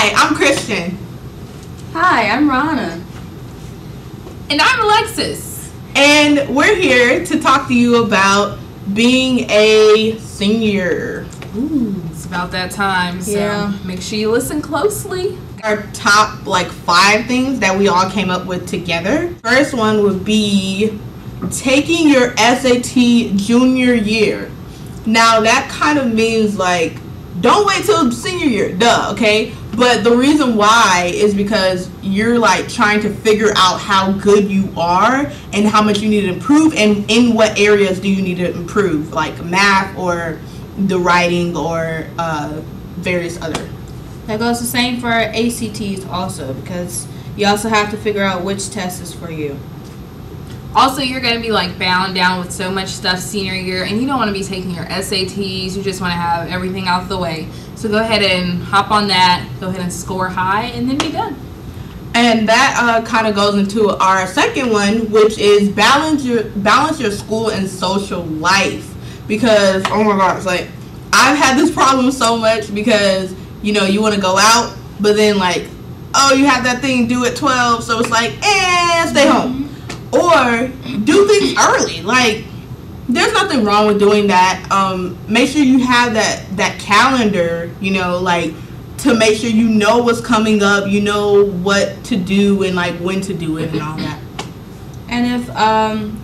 Hi, I'm Christian. Hi, I'm Rana. And I'm Alexis. And we're here to talk to you about being a senior. Ooh, it's about that time, so make sure you listen closely. Our top 5 things that we all came up with together. First one would be taking your SAT junior year. Now that kind of means don't wait till senior year, okay? But the reason why is because you're trying to figure out how good you are and how much you need to improve, and in what areas do you need to improve, like math or the writing or various other. That goes the same for ACTs also, because you also have to figure out which test is for you. Also, you're going to be bound down with so much stuff senior year, and you don't want to be taking your SATs. You just want to have everything out the way. So go ahead and hop on that, go ahead and score high, and then be done. And that kind of goes into our second one, which is balance your school and social life. Because, oh my gosh, I've had this problem so much because, you want to go out, but then you have that thing due at 12, so it's stay home. Or do things early. There's nothing wrong with doing that. Make sure you have that calendar, to make sure you know what's coming up, you know what to do and when to do it and all that. And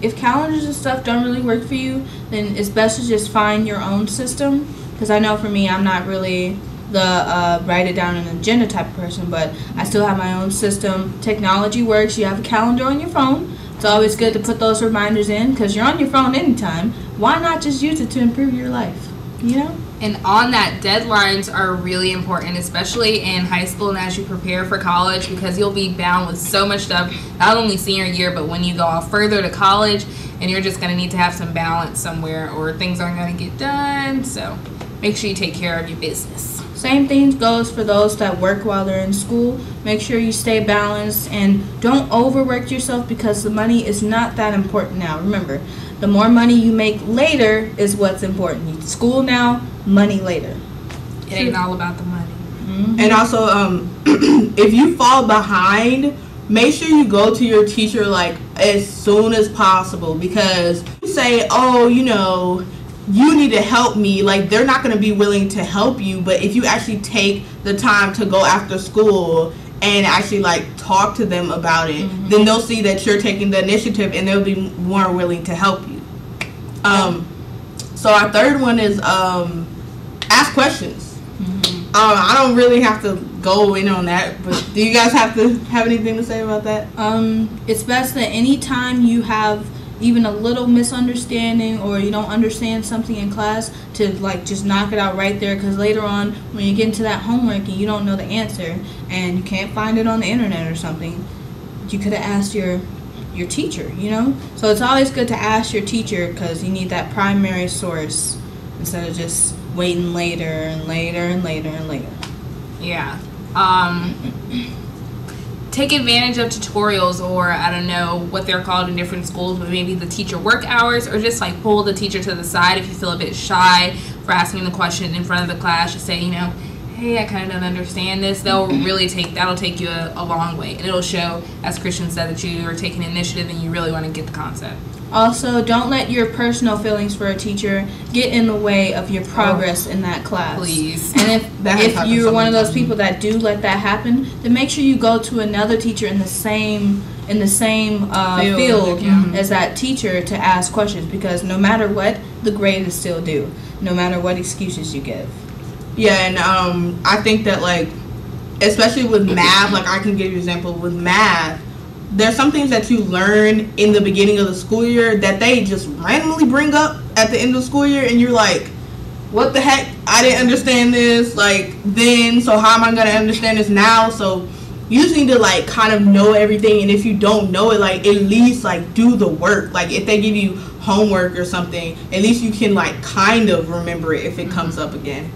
if calendars and stuff don't really work for you, then it's best to just find your own system. Because I know for me, I'm not really the write it down an agenda type of person, but I still have my own system. Technology works. You have a calendar on your phone. It's always good to put those reminders in because you're on your phone anytime. Why not just use it to improve your life? And on that, deadlines are really important, especially in high school and as you prepare for college, because you'll be bound with so much stuff, not only senior year, but when you go off further to college, and you're just going to need to have some balance somewhere or things aren't going to get done. So make sure you take care of your business. Same thing goes for those that work while they're in school. Make sure you stay balanced and don't overwork yourself because the money is not that important now. Remember, the more money you make later is what's important. School now, money later. It ain't all about the money. Mm-hmm. And also, if you fall behind, make sure you go to your teacher as soon as possible, because you say, you need to help me, they're not going to be willing to help you. But if you actually take the time to go after school and actually talk to them about it, then they'll see that you're taking the initiative and they'll be more willing to help you. So our third one is ask questions. I don't really have to go in on that, but do you guys have anything to say about that? It's best that anytime you have even a little misunderstanding or you don't understand something in class, to just knock it out right there, because later on when you get into that homework and you don't know the answer and you can't find it on the internet or something, you could have asked your teacher, So it's always good to ask your teacher because you need that primary source instead of just waiting later and later and later and later. Yeah. Take advantage of tutorials, or I don't know what they're called in different schools, but maybe the teacher work hours, or just pull the teacher to the side if you feel a bit shy for asking the question in front of the class. Just say, hey, I kind of don't understand this. That'll take you a long way, and it'll show, as Christian said, that you are taking initiative and you really want to get the concept. Also, don't let your personal feelings for a teacher get in the way of your progress in that class. Please. And if you're one of those people that do let that happen, then make sure you go to another teacher in the same field as that teacher to ask questions, because no matter what, the grade is still due, no matter what excuses you give. Yeah, and I think that especially with math, I can give you an example with math. There's some things that you learn in the beginning of the school year that they just randomly bring up at the end of the school year, and you're like, what the heck? I didn't understand this then, so how am I going to understand this now? So you just need to kind of know everything, and if you don't know it, at least do the work. If they give you homework or something, at least you can kind of remember it if it comes up again.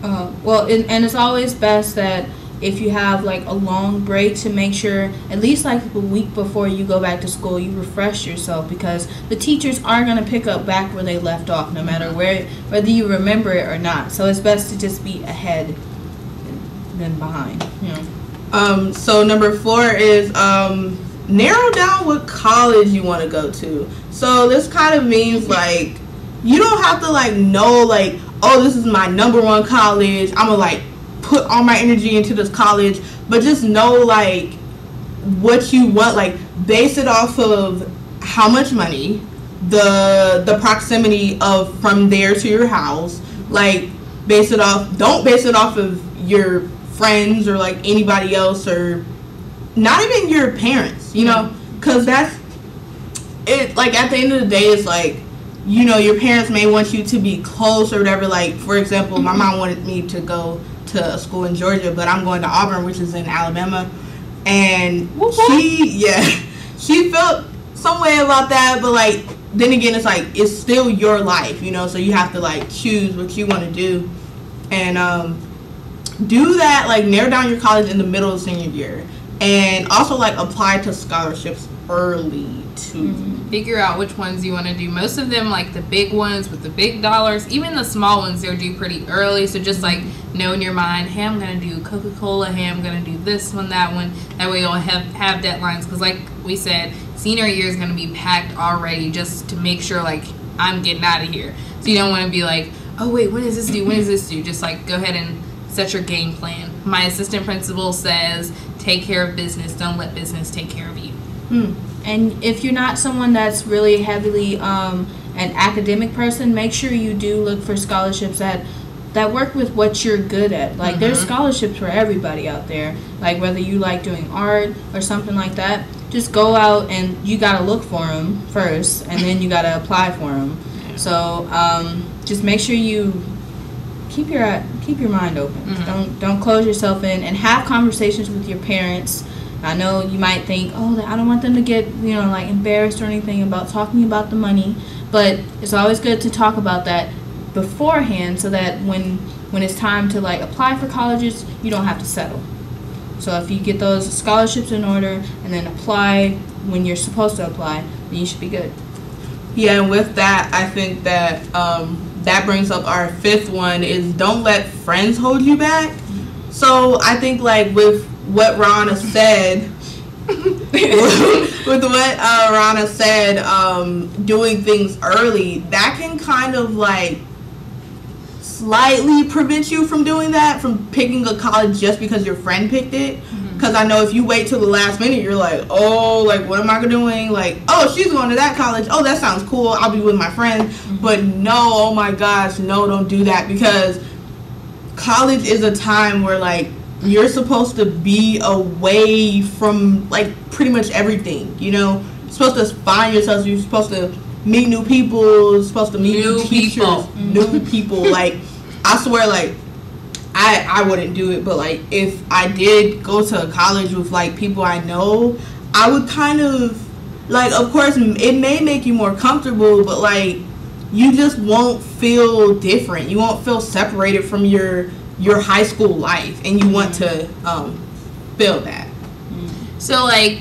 And it's always best that if you have a long break, to make sure at least a week before you go back to school you refresh yourself, because the teachers are going to pick up back where they left off no matter whether you remember it or not. So it's best to just be ahead than behind. You know. So number 4 is narrow down what college you want to go to. So this kind of means like you don't have to like know like, oh, this is my number 1 college, I'm gonna like put all my energy into this college, but just know like what you want, like base it off of how much money, the proximity of from there to your house, like don't base it off of your friends or like anybody else, or not even your parents, you know, because that's it. Like at the end of the day, it's like, you know, your parents may want you to be close or whatever. Like for example, my mom wanted me to go to a school in Georgia, but I'm going to Auburn, which is in Alabama, and she felt some way about that, but like then again, it's like it's still your life, you know, so you have to like choose what you want to do, and do that, like narrow down your college in the middle of senior year, and also like apply to scholarships early too. Figure out which ones you want to do. Most of them, like the big ones with the big dollars, even the small ones, they're due pretty early. So just like know in your mind, hey, I'm gonna do Coca-Cola, hey, I'm gonna do this one, that one. That way you'll have deadlines, because like we said, senior year is gonna be packed already, just to make sure like I'm getting out of here. So you don't want to be like, oh wait, when is this due? When is this due? Just like go ahead and set your game plan. My assistant principal says, take care of business, don't let business take care of you. And if you're not someone that's really heavily an academic person, make sure you do look for scholarships that work with what you're good at. Like there's scholarships for everybody out there, like whether you like doing art or something like that. Just go out and you gotta look for them first, and then you gotta apply for them. So just make sure you keep your mind open. Don't close yourself in, and have conversations with your parents. I know you might think, oh, I don't want them to get, you know, like embarrassed or anything about talking about the money, but it's always good to talk about that beforehand, so that when it's time to like apply for colleges, you don't have to settle. So if you get those scholarships in order and then apply when you're supposed to apply, then you should be good. Yeah, and with that, I think that that brings up our 5th one, is don't let friends hold you back. So I think like with what Rana said, doing things early, that can kind of like slightly prevent you from doing that, from picking a college just because your friend picked it. Because I know if you wait till the last minute, you're like, oh, like, what am I doing? Like, oh, she's going to that college. Oh, that sounds cool. I'll be with my friends. But no, oh my gosh, no, don't do that. Because college is a time where, like, you're supposed to be away from, like, pretty much everything, you know? You're supposed to find yourself. You're supposed to meet new people. You're supposed to meet new teachers. New people. Like, I swear, like, I wouldn't do it, but like if I did go to a college with like people I know, I would kind of like, of course it may make you more comfortable, but like you just won't feel different. You won't feel separated from your high school life, and you want to feel that. So like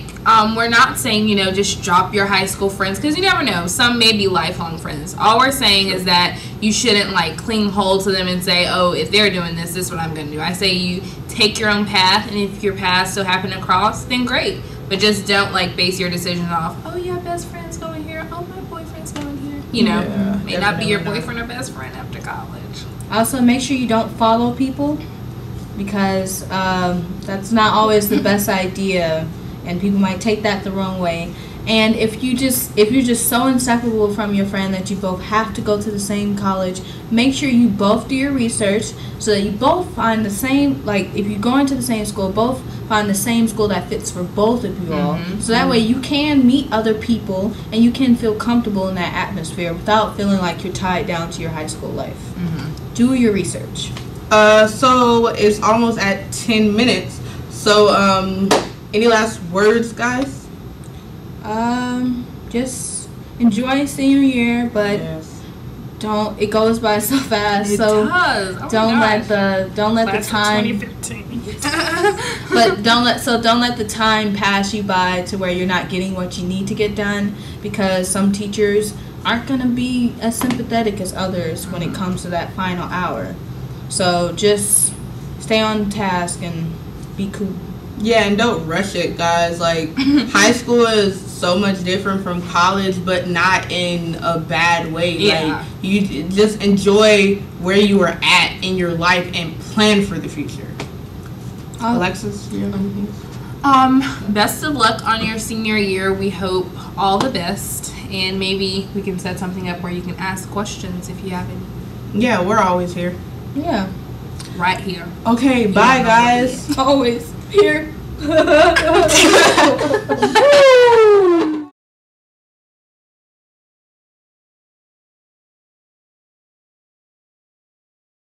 we're not saying, you know, just drop your high school friends, because you never know, some may be lifelong friends. All we're saying is that you shouldn't like cling hold to them and say, oh, if they're doing this is what I'm gonna do. I say you take your own path, and if your paths so happen to cross, then great, but just don't like base your decisions off, oh yeah, best friend's going here, oh my boyfriend's going here, you know. May not be your boyfriend or best friend after college. Also, make sure you don't follow people, because that's not always the best idea, and people might take that the wrong way. And if you're just so inseparable from your friend that you both have to go to the same college, make sure you both do your research so that you both find the same, like if you're going to the same school, both find the same school that fits for both of you all. So that way you can meet other people and you can feel comfortable in that atmosphere without feeling like you're tied down to your high school life. Do your research. So it's almost at 10 minutes. So any last words, guys? Just enjoy senior year, but don't. It goes by so fast. It does. Oh don't let the time. 2015. But don't let the time pass you by to where you're not getting what you need to get done, because some teachers aren't gonna be as sympathetic as others when it comes to that final hour. So just stay on task and be cool. Yeah, and don't rush it, guys. Like, high school is so much different from college, but not in a bad way. Yeah. Like, you just enjoy where you are at in your life and plan for the future. Alexis, you have anything? Best of luck on your senior year. We hope all the best, and maybe we can set something up where you can ask questions if you have any. Yeah, we're always here. Yeah. Right here. Okay, bye, guys. Always here.